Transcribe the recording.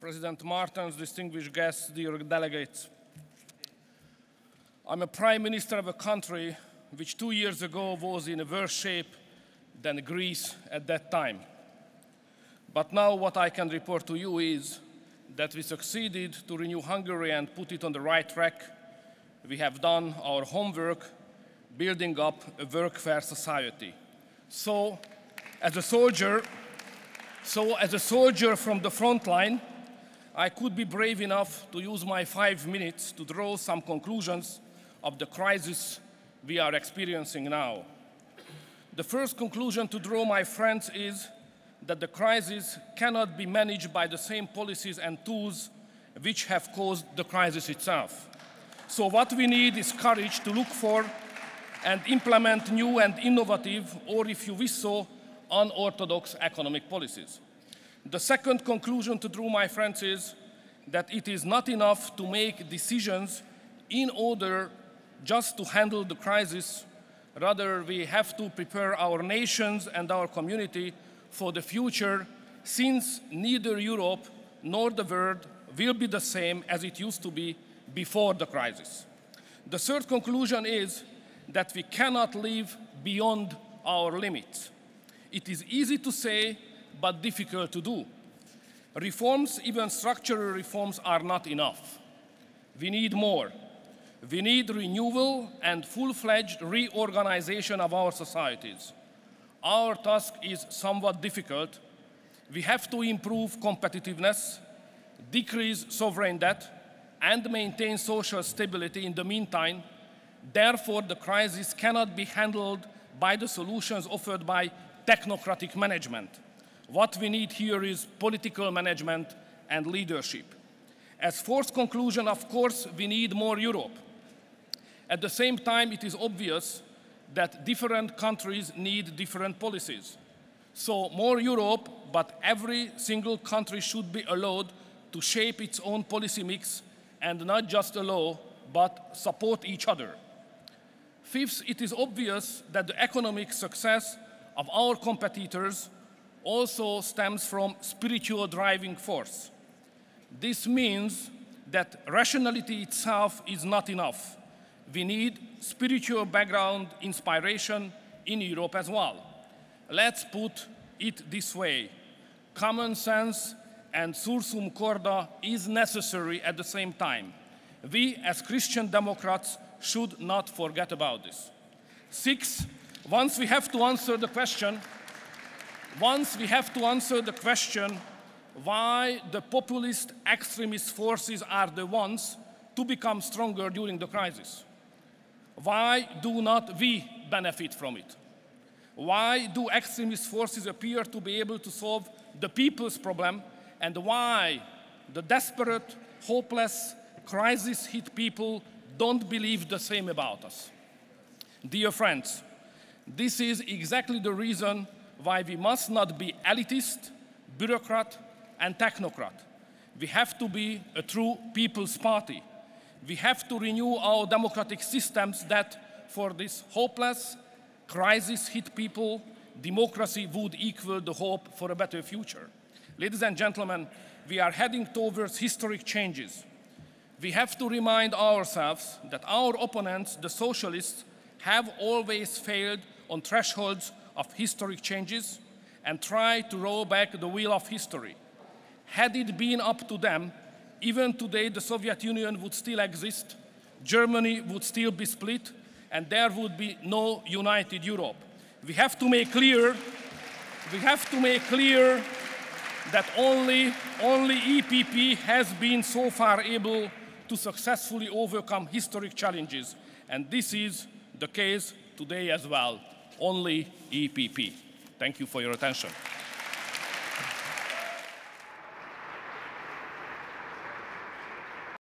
President Martens, distinguished guests, dear delegates. I'm a Prime Minister of a country which 2 years ago was in a worse shape than Greece at that time. But now what I can report to you is that we succeeded to renew Hungary and put it on the right track. We have done our homework, building up a workfare society. So, as a soldier from the front line, I could be brave enough to use my 5 minutes to draw some conclusions of the crisis we are experiencing now. The first conclusion to draw, my friends, is that the crisis cannot be managed by the same policies and tools which have caused the crisis itself. So what we need is courage to look for and implement new and innovative, or if you wish so, unorthodox economic policies. The second conclusion to draw, my friends, is that it is not enough to make decisions in order just to handle the crisis. Rather, we have to prepare our nations and our community for the future, since neither Europe nor the world will be the same as it used to be before the crisis. The third conclusion is that we cannot live beyond our limits. It is easy to say, but difficult to do. Reforms, even structural reforms, are not enough. We need more. We need renewal and full-fledged reorganization of our societies. Our task is somewhat difficult. We have to improve competitiveness, decrease sovereign debt, and maintain social stability in the meantime. Therefore, the crisis cannot be handled by the solutions offered by technocratic management. What we need here is political management and leadership. As fourth conclusion, of course, we need more Europe. At the same time, it is obvious that different countries need different policies. So more Europe, but every single country should be allowed to shape its own policy mix and not just allow, but support each other. Fifth, it is obvious that the economic success of our competitors also stems from spiritual driving force. This means that rationality itself is not enough. We need spiritual background inspiration in Europe as well. Let's put it this way. Common sense and sursum corda is necessary at the same time. We, as Christian Democrats, should not forget about this. Sixth, once we have to answer the question why the populist extremist forces are the ones to become stronger during the crisis. Why do not we benefit from it? Why do extremist forces appear to be able to solve the people's problem, and why the desperate, hopeless, crisis-hit people don't believe the same about us? Dear friends, this is exactly the reason why we must not be elitist, bureaucrat, and technocrat. We have to be a true people's party. We have to renew our democratic systems that, for this hopeless, crisis-hit people, democracy would equal the hope for a better future. Ladies and gentlemen, we are heading towards historic changes. We have to remind ourselves that our opponents, the socialists, have always failed on thresholds of historic changes and try to roll back the wheel of history. Had it been up to them, even today the Soviet Union would still exist, Germany would still be split, and there would be no united Europe. We have to make clear that only EPP has been so far able to successfully overcome historic challenges, and this is the case today as well. Only EPP. Thank you for your attention.